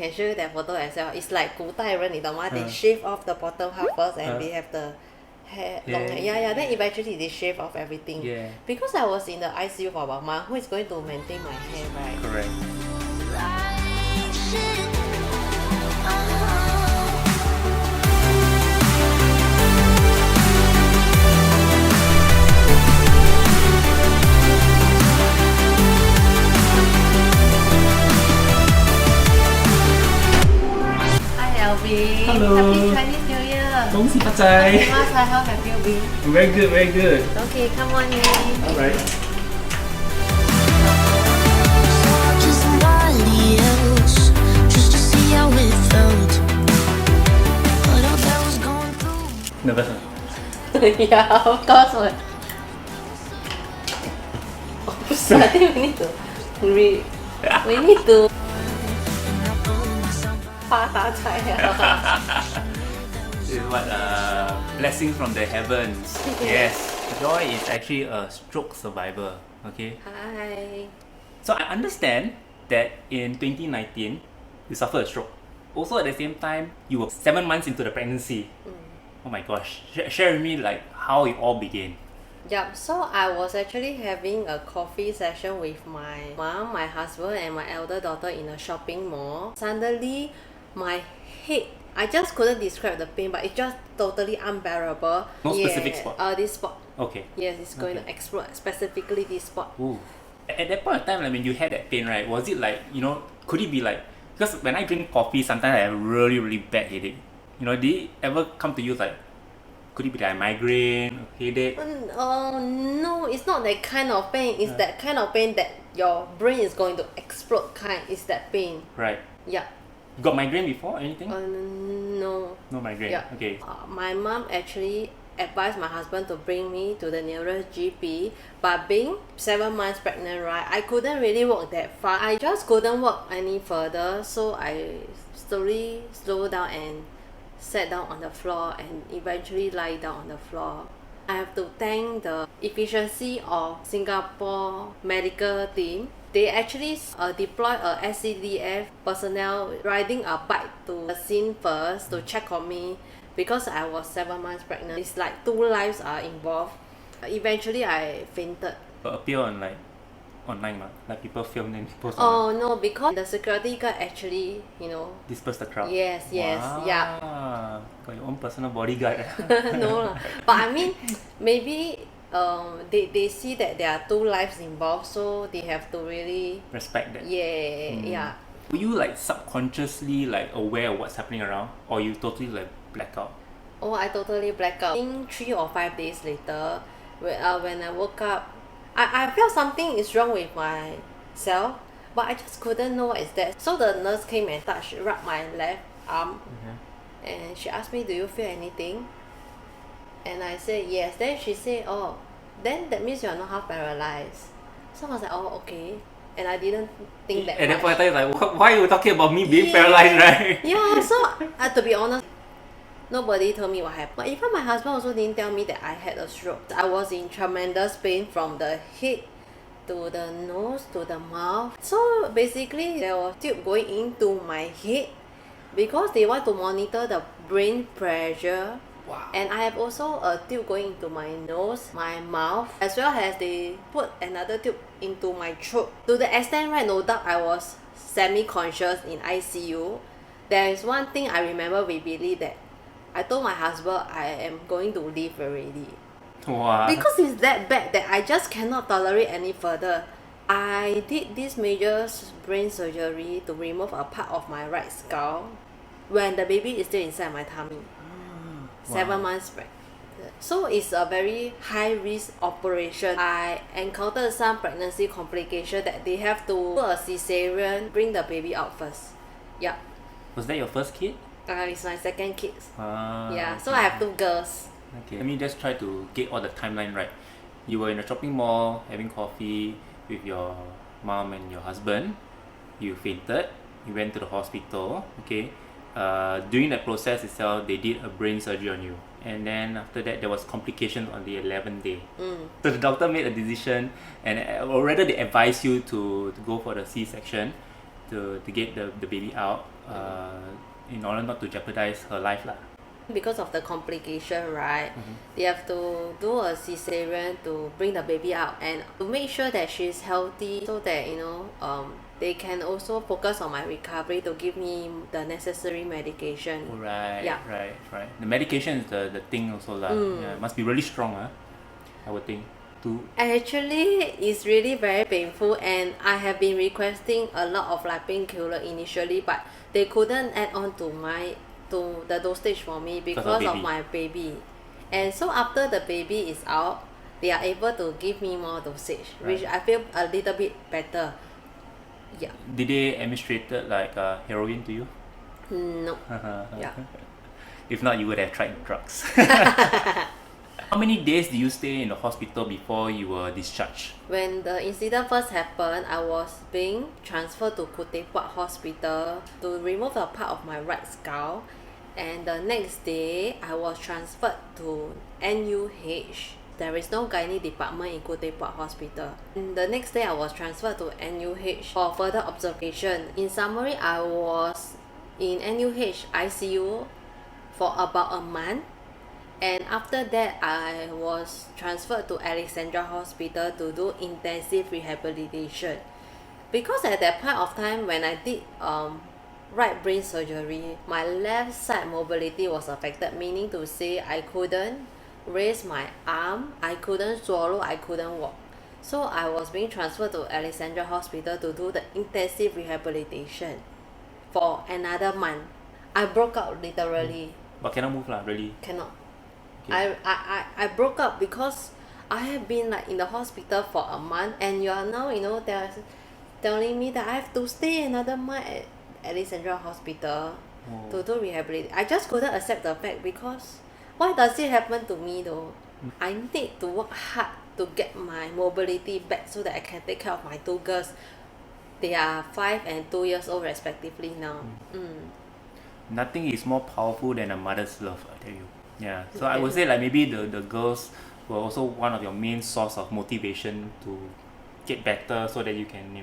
can show you that photo as well. It's like 古代人 你懂吗? They shave off the bottom half first and they have the hair, long hair. Yeah. Then eventually they shave off everything. Yeah. Because I was in the ICU for about a month, who is going to maintain my hair, right? Correct. Alvin. Hello. Happy Chinese New Year. 恭喜发财. How have you been? Very good, very good. Okay, come on in. Alright. To somebody else, just to see how it felt. What else I was going through. Nervous? Yeah, of course. I think we need to 发大财啊 This is what blessings from the heavens. Yes. Joy is actually a stroke survivor. Okay. Hi. So I understand that in 2019 you suffered a stroke. Also at the same time you were 7 months into the pregnancy. Oh my gosh. Share with me like how it all began. Yep, so I was actually having a coffee session with my mom, my husband and my elder daughter in a shopping mall. Suddenly my head, I just couldn't describe the pain, but it's just totally unbearable. No specific spot? This spot. Okay. Yes, it's going to explode, specifically this spot. Ooh. At that point of time, like when you had that pain, right, was it like, could it be like, because when I drink coffee, sometimes I have really, really bad headache. Did it ever come to you like, could it be like migraine, or headache? No, it's not that kind of pain. It's that kind of pain that your brain is going to explode kind. It's that pain. Right. Yeah. You got migraine before, anything? No. No migraine, Yeah. okay. My mom actually advised my husband to bring me to the nearest GP, but being 7 months pregnant, right, I couldn't really walk that far. I just couldn't walk any further, so I slowed down and sat down on the floor and eventually lie down on the floor. I have to thank the efficiency of Singapore medical team. They actually deploy a SCDF personnel riding a bike to the scene first to check on me because I was 7 months pregnant. It's like 2 lives are involved. Eventually I fainted. Appear on like online, like people film and post on. Oh no, because the security guard actually, Disperse the crowd. Yes, Wow. yeah. Got your own personal bodyguard. No lah. But I mean, maybe they see that there are 2 lives involved, so they have to really Respect that. yeah. Were you like subconsciously like aware of what's happening around, or you totally like black out? Oh, I totally blacked out. I think 3 or 5 days later, when I woke up, I felt something is wrong with myself, but I just couldn't know what is that. So the nurse came and rubbed my left arm, and she asked me, "Do you feel anything?" And I said yes. Then she said, "Oh, then that means you're not half paralyzed." So I was like, "Oh, okay." And I didn't think that At that point much. in time, like, why are you talking about me being paralyzed, right? Yeah, so to be honest, nobody told me what happened. But even my husband also didn't tell me that I had a stroke. I was in tremendous pain from the head to the nose to the mouth. So basically, there was tube going into my head because they want to monitor the brain pressure. Wow. And I have also a tube going into my nose, my mouth, as well as they put another tube into my throat. To the extent, right, no doubt I was semi-conscious in ICU. There is one thing I remember vividly that I told my husband I am going to leave already. Wow. Because it's that bad that I just cannot tolerate any further. I did this major brain surgery to remove a part of my right skull when the baby is still inside my tummy. 7 months pregnant. So it's a very high risk operation. I encountered some pregnancy complication that they have to do a cesarean, bring the baby out first. Yeah. Was that your first kid? It's my second kid. Yeah, so okay. I have 2 girls. Okay. Let me just try to get all the timeline right. You were in a shopping mall having coffee with your mom and your husband. You fainted. You went to the hospital. Okay. During that process itself, they did a brain surgery on you. And then after that, there was complications on the 11th day. So the doctor made a decision, or rather they advised you to go for the C-section to get the baby out. in order not to jeopardize her life lah. Because of the complication, right? They have to do a cesarean to bring the baby out and to make sure that she's healthy, so that they can also focus on my recovery to give me the necessary medication. Right, Yeah. right. The medication is the thing also lah. Yeah, must be really strong, I would think. Actually, it's really very painful, and I have been requesting a lot of like painkiller initially, but they couldn't add on to the dosage for me because of my baby. And so after the baby is out, they are able to give me more dosage, which I feel a little bit better. Yeah. Did they administrate like heroin to you? No. Yeah. If not, you would have tried drugs. How many days did you stay in the hospital before you were discharged? When the incident first happened, I was being transferred to Tate Hospital to remove a part of my right skull, and the next day I was transferred to NUH. There is no gynae department in Tate Hospital. And the next day I was transferred to NUH for further observation. In summary, I was in NUH ICU for about a month. And after that, I was transferred to Alexandra Hospital to do intensive rehabilitation. Because at that point of time when I did right brain surgery, my left side mobility was affected, meaning to say I couldn't raise my arm, I couldn't swallow, I couldn't walk. So I was being transferred to Alexandra Hospital to do the intensive rehabilitation for another month. I broke out literally. But cannot move lah, really? Cannot. Okay. I broke up because I have been like in the hospital for a month, and you are now they're telling me that I have to stay another month at Alexandra Hospital to do rehabilitation. I just couldn't accept the fact, because why does it happen to me though? I need to work hard to get my mobility back so that I can take care of my two girls. They are 5 and 2 years old respectively now. Nothing is more powerful than a mother's love, I tell you. Yeah, so I would say like maybe the girls were also one of your main source of motivation to get better so that you can,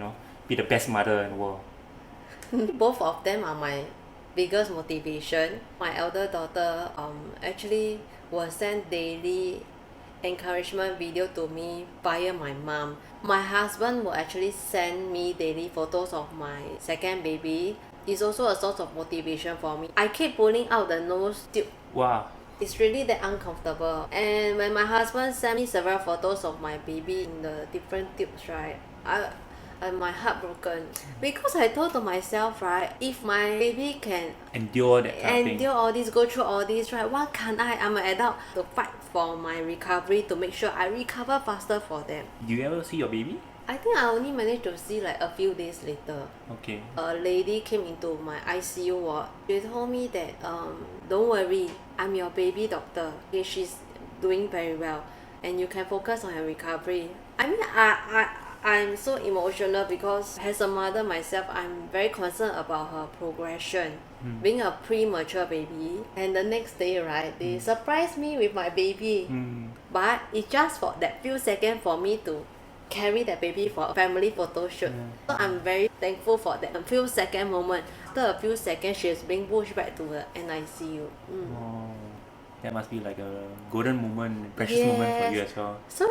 be the best mother in the world. Both of them are my biggest motivation. My elder daughter actually will send daily encouragement video to me via my mom. My husband will actually send me daily photos of my second baby. It's also a source of motivation for me. I keep pulling out the nose tube. Wow. It's really that uncomfortable. And when my husband sent me several photos of my baby in the different tubes, right, my heart broken, because I told to myself, right, if my baby can endure that kind of thing, endure all this, go through all this, right, why can't I? I'm an adult to fight for my recovery, to make sure I recover faster for them. Do you ever see your baby? I think I only managed to see like a few days later. Okay. A lady came into my ICU ward. She told me that don't worry, I'm your baby doctor. Okay, she's doing very well, and you can focus on her recovery. I mean, I'm so emotional because as a mother myself, I'm very concerned about her progression. Being a premature baby, and the next day, right, they surprised me with my baby. But it's just for that few seconds for me to carry that baby for a family photo shoot. So I'm very thankful for that few second moment. After a few seconds, she is being pushed back to the NICU. Oh, that must be like a golden moment, precious moment for you as well. So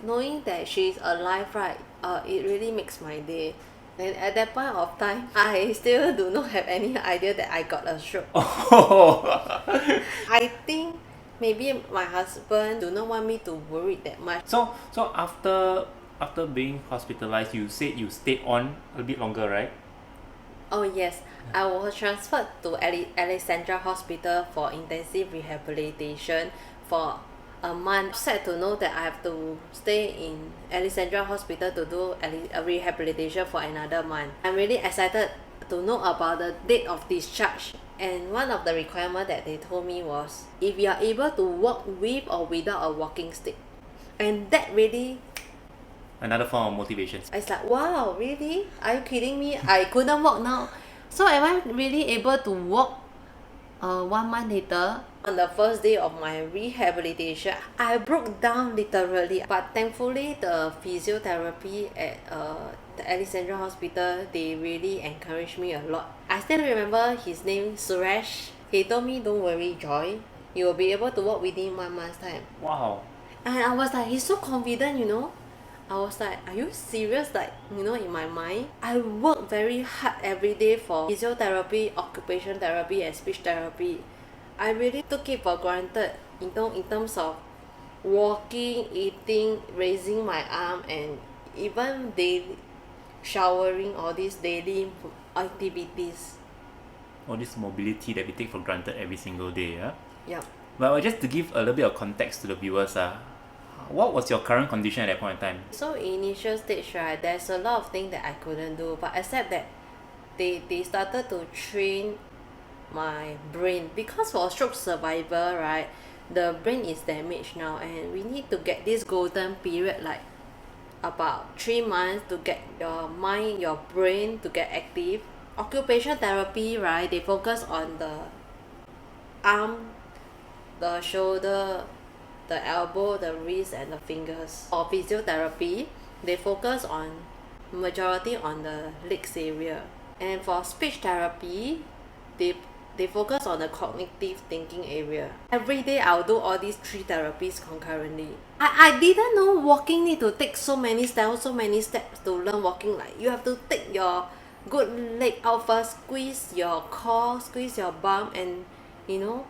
knowing that she's alive, right, it really makes my day. And at that point of time, I still do not have any idea that I got a stroke. I think maybe my husband do not want me to worry that much. So after being hospitalized, you said you stayed on a bit longer, right? Oh yes, I was transferred to Alexandra Hospital for intensive rehabilitation for a month. Sad to know that I have to stay in Alexandra Hospital to do a rehabilitation for another month. I'm really excited to know about the date of discharge. And one of the requirements that they told me was if you are able to walk with or without a walking stick. And that really, Another form of motivation. it's like, wow, really? Are you kidding me? I couldn't walk now. So am I really able to walk 1 month later? On the first day of my rehabilitation, I broke down literally. But thankfully, the physiotherapy at the Alexandra Hospital, they really encouraged me a lot. I still remember his name, Suresh. He told me, don't worry, Joy. You will be able to work within 1 month's time. Wow. And I was like, he's so confident, you know. I was like, are you serious? Like, you know, in my mind, I work very hard every day for physiotherapy, occupation therapy, and speech therapy. I really took it for granted, in terms of walking, eating, raising my arm, and even daily showering, all these daily activities. All this mobility that we take for granted every single day, yeah? Yeah. Well, just to give a little bit of context to the viewers, what was your current condition at that point in time? So initial stage, right, there's a lot of things that I couldn't do, but except that they started to train my brain, because for stroke survivor, right, the brain is damaged now, and we need to get this golden period, like about 3 months, to get your mind, your brain to get active. Occupation therapy, right, they focus on the arm, the shoulder, the elbow, the wrist, and the fingers. For physiotherapy, they focus on majority on the legs area. And for speech therapy, they focus on the cognitive thinking area. Every day I'll do all these 3 therapies concurrently. I didn't know walking need to take so many steps to learn walking. Like, you have to take your good leg out first, squeeze your core, squeeze your bum, and you know,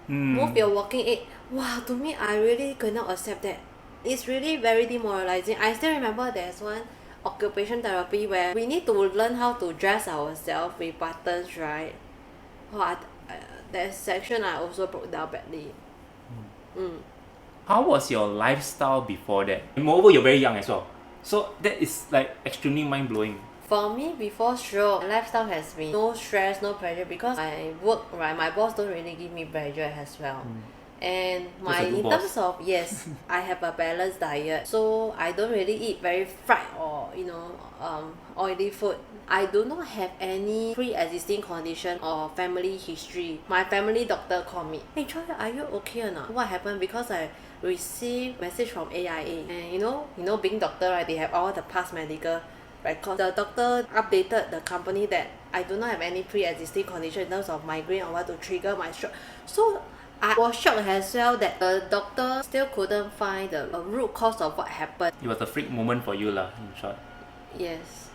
move your walking aid. Wow, to me, I really could not accept that. It's really very demoralizing. I still remember there's one occupation therapy where we need to learn how to dress ourselves with buttons, right? Wow, that section I also broke down badly. How was your lifestyle before that? And moreover, you're very young as well. So that is like extremely mind-blowing. For me, before stroke, my lifestyle has been no stress, no pressure, because I work, right, my boss don't really give me pressure as well. And in terms of, yes, I have a balanced diet, so I don't really eat very fried or, you know, oily food. I do not have any pre-existing condition or family history. My family doctor called me, hey Choi, are you okay or not? What happened? Because I received message from AIA, and you know being doctor, right, they have all the past medical record. The doctor updated the company that I do not have any pre-existing condition in terms of migraine or what to trigger my stroke. So I was shocked as well that the doctor still couldn't find the root cause of what happened. It was a freak moment for you lah, in short. Yes.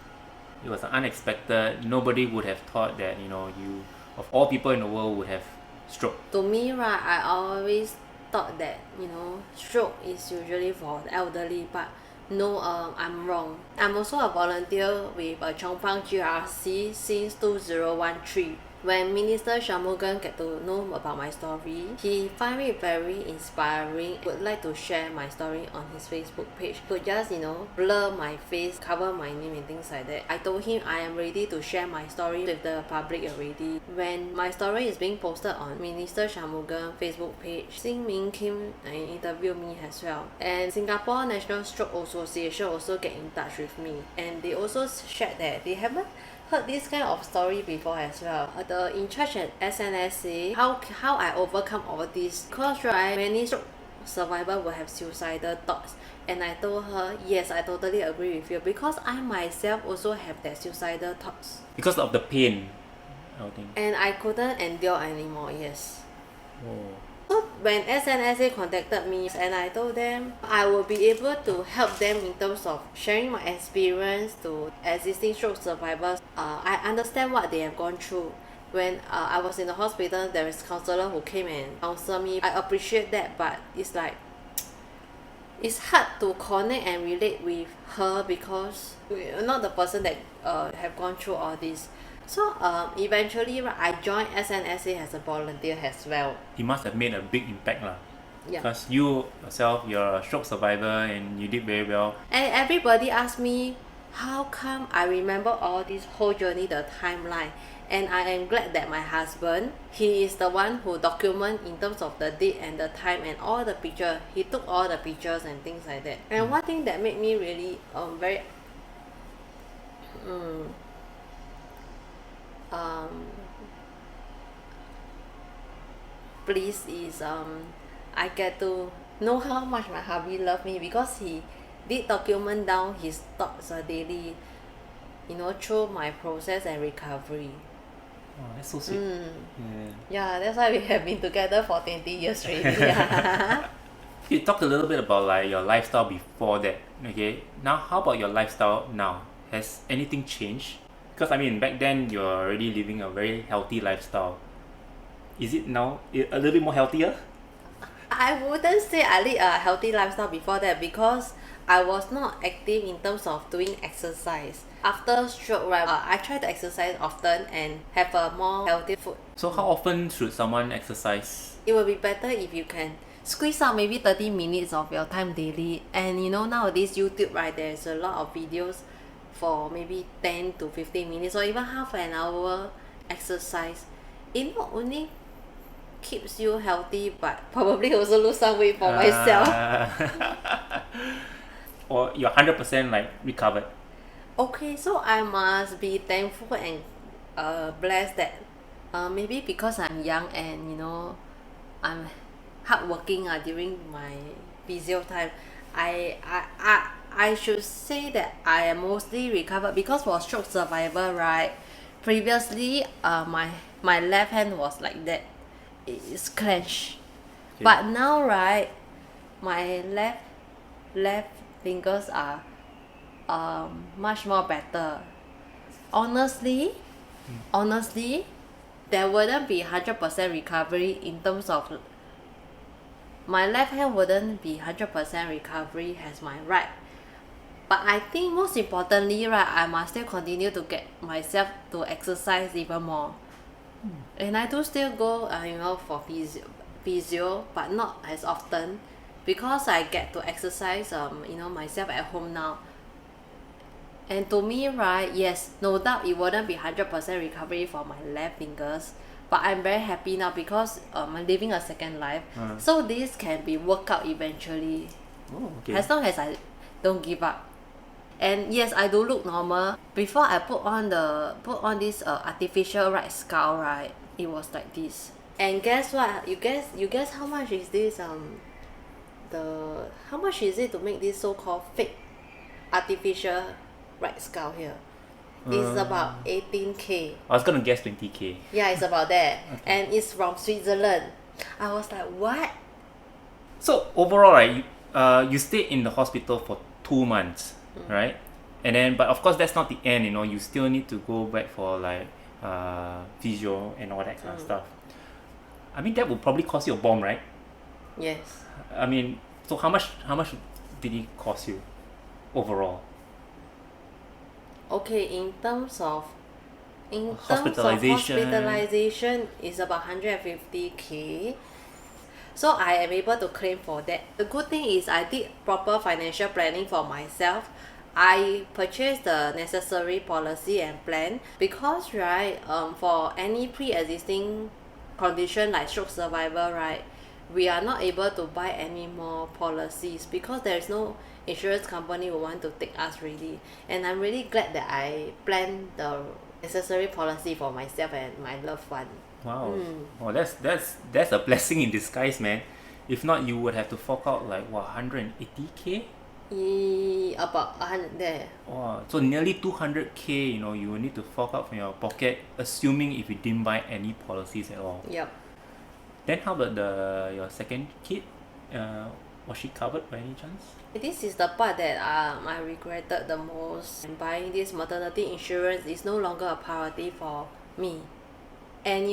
It was unexpected. Nobody would have thought that, you know, you, of all people in the world, would have stroke. To me, right, I always thought that, you know, stroke is usually for the elderly, but no, I'm wrong. I'm also a volunteer with Chong Pang GRC since 2013. When Minister Shanmugam get to know about my story, he find it very inspiring. Would like to share my story on his Facebook page. Could just, you know, blur my face, cover my name and things like that. I told him I am ready to share my story with the public already. When my story is being posted on Minister Shanmugam Facebook page, Xing Ming came and interviewed me as well. And Singapore National Stroke Association also get in touch with me. And they also shared that they haven't heard this kind of story before as well. The in charge at SNSA, how I overcome all this, because right, many stroke survivors will have suicidal thoughts, and I told her, yes, I totally agree with you, because I myself also have that suicidal thoughts. Because of the pain, I think. And I couldn't endure anymore, yes. Oh. So when SNSA contacted me, and I told them I will be able to help them in terms of sharing my experience to existing stroke survivors. I understand what they have gone through. When I was in the hospital, there is a counselor who came and counseled me. I appreciate that, but it's like, it's hard to connect and relate with her because we're not the person that have gone through all this. So eventually, I joined SNSA as a volunteer as well. It must have made a big impact lah. Yeah. Because you yourself, you're a stroke survivor and you did very well. And everybody asked me, how come I remember all this whole journey, the timeline? And I am glad that my husband, he is the one who document in terms of the date and the time and all the picture. He took all the pictures and things like that. And one thing that made me really very pleased is I get to know how much my hubby loved me, because he did document down his thoughts daily, through my process and recovery. Oh, that's so sweet. Yeah, that's why we have been together for 20 years already. Yeah. You talked a little bit about like your lifestyle before that. Okay, now how about your lifestyle now? Has anything changed? Because I mean, back then you're already living a very healthy lifestyle. Is it now a little bit more healthier? I wouldn't say I lead a healthy lifestyle before that because I was not active in terms of doing exercise. After stroke, right, I try to exercise often and have a more healthy food. So how often should someone exercise? It will be better if you can squeeze out maybe 30 minutes of your time daily. And nowadays YouTube, right, there's a lot of videos for maybe 10 to 15 minutes or even half an hour exercise. It not only keeps you healthy but probably also lose some weight for myself. Or you're 100% like recovered? Okay, so I must be thankful and blessed that maybe because I'm young and I'm hardworking during my physio time, I should say that I am mostly recovered because for stroke survivor, right, previously my left hand was like that, it's clenched. Okay. But now, right, my left fingers are much more better. Honestly, there wouldn't be 100% recovery in terms of my left hand wouldn't be 100% recovery as my right. But I think most importantly, right, I must still continue to get myself to exercise even more. And I do still go, for physio, but not as often because I get to exercise, myself at home now. And to me, right, yes, no doubt it wouldn't be 100% recovery for my left fingers, but I'm very happy now because I'm living a second life. So this can be worked out eventually, Oh, okay. as long as I don't give up. And yes, I do look normal. Before I put on this artificial right skull, right, it was like this. And guess what? You guess how much is this how much is it to make this so-called fake artificial right skull here? It's about 18K. I was gonna guess 20K. Yeah, it's about that. And it's from Switzerland. I was like, what? So overall, right, you stayed in the hospital for 2 months, right? And then, but of course, that's not the end. You still need to go back for like physio and all that kind of stuff. I mean, that would probably cost you a bomb, right? Yes. I mean, so how much did it cost you overall? Okay, in terms of Hospitalization. hospitalization is about 150K. So I am able to claim for that. The good thing is I did proper financial planning for myself. I purchased the necessary policy and plan because, right, for any pre-existing condition like stroke survivor, right, we are not able to buy any more policies because there is no insurance company who want to take us really. And I'm really glad that I planned the necessary policy for myself and my loved one. Wow. Oh, that's a blessing in disguise, man. If not, you would have to fork out like what, 180K? About 100 there. Wow. So nearly 200K, you will need to fork out from your pocket, assuming if you didn't buy any policies at all. Yep. Then how about your second kid? Was she covered by any chance? This is the part that I regretted the most. And buying this maternity insurance is no longer a priority for me. And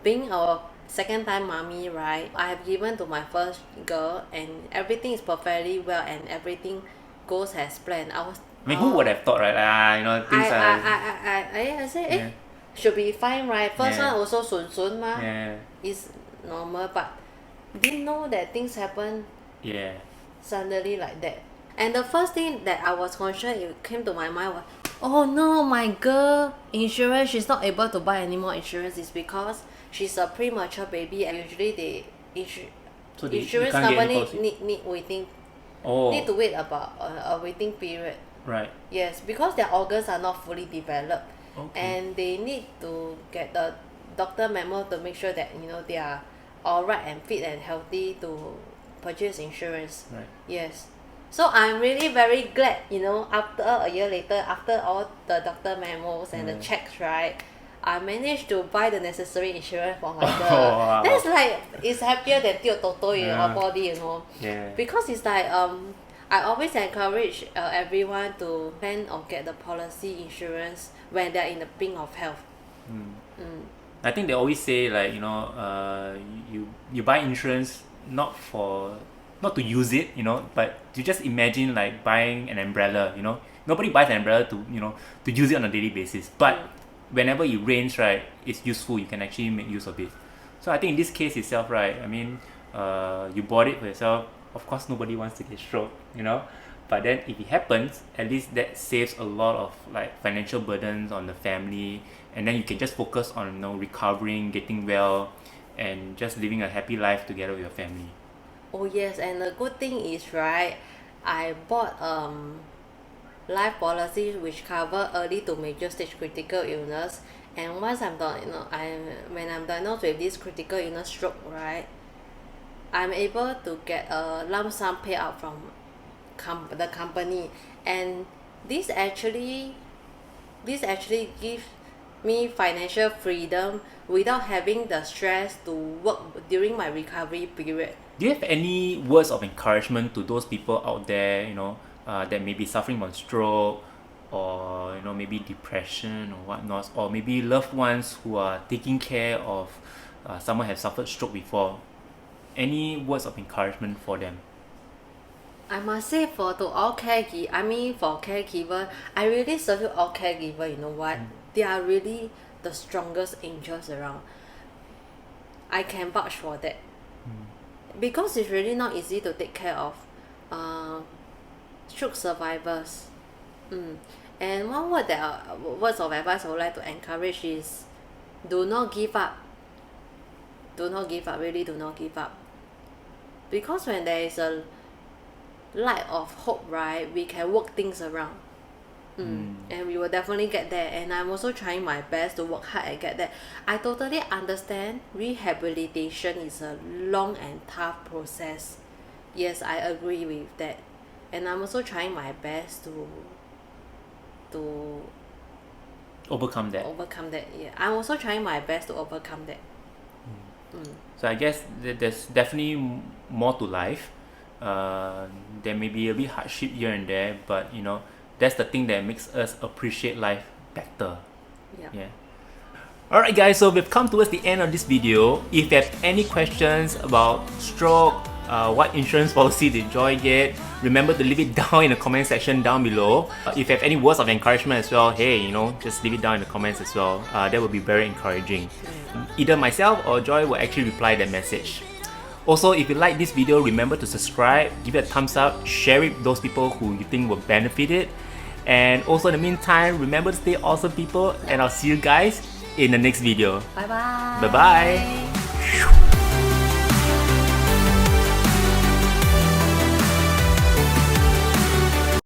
being a second time mommy, right, I have given to my first girl and everything is perfectly well and everything goes as planned. I mean, who would have thought, right? Things are... I say, should be fine, right? First one also sun ma. Yeah. It's normal, but didn't know that things happen Yeah. suddenly like that. And the first thing that I was concerned, it came to my mind was, oh no, my girl insurance, she's not able to buy any more insurance. It's because she's a premature baby and usually So insurance you can't get any company policy? need waiting, Oh, need to wait about a waiting period. right. Yes, because their organs are not fully developed. Okay. And they need to get the doctor memo to make sure that they are alright and fit and healthy to purchase insurance. Right. Yes. So I'm really very glad, you know, after a year later, after all the doctor memos and the checks, right, I managed to buy the necessary insurance for my girl. wow. That's like, it's happier than Tio Toto in Yeah. our body, you know. Yeah. Because it's like, I always encourage everyone to plan or get the policy insurance when they're in the pink of health. I think they always say like, you know, you buy insurance not to use it, you know, but you just imagine like buying an umbrella, you know. Nobody buys an umbrella to, you know, to use it on a daily basis. But whenever it rains, right, it's useful. You can actually make use of it. So I think in this case itself, right, I mean, you bought it for yourself. Of course, nobody wants to get stroke, you know. But then if it happens, at least that saves a lot of like financial burdens on the family, and then you can just focus on, you know, recovering, getting well, and just living a happy life together with your family. Oh yes, and the good thing is, right, I bought life policy which cover early to major stage critical illness, and once I'm done, you know, when I'm diagnosed with this critical illness stroke, right, I'm able to get a lump sum payout from the company, and this actually gives me financial freedom without having the stress to work during my recovery period. Do you have any words of encouragement to those people out there, you know, that may be suffering from stroke, or, you know, maybe depression or whatnot, or maybe loved ones who are taking care of someone has suffered stroke before? Any words of encouragement for them? I must say for caregiver, I really salute all caregiver. You know what? They are really the strongest angels around. I can vouch for that. Because it's really not easy to take care of stroke survivors. And one words of advice I would like to encourage is, do not give up. Do not give up, really do not give up. Because when there is a light of hope, right, we can work things around. And we will definitely get there. And I'm also trying my best to work hard and get there. I totally understand rehabilitation is a long and tough process. Yes, I agree with that. And I'm also trying my best to Overcome that. Yeah, I'm also trying my best to overcome that. So I guess there's definitely more to life. There may be a bit hardship here and there, but, you know, that's the thing that makes us appreciate life better. Yeah. Alright guys, so we've come towards the end of this video. If you have any questions about stroke, what insurance policy did Joy get, remember to leave it down in the comment section down below. If you have any words of encouragement as well, hey, you know, just leave it down in the comments as well. That would be very encouraging. Either myself or Joy will actually reply that message. Also, if you like this video, remember to subscribe, give it a thumbs up, share it with those people who you think will benefit it. And also in the meantime, remember to stay awesome, people, and I'll see you guys in the next video. Bye bye. Bye bye.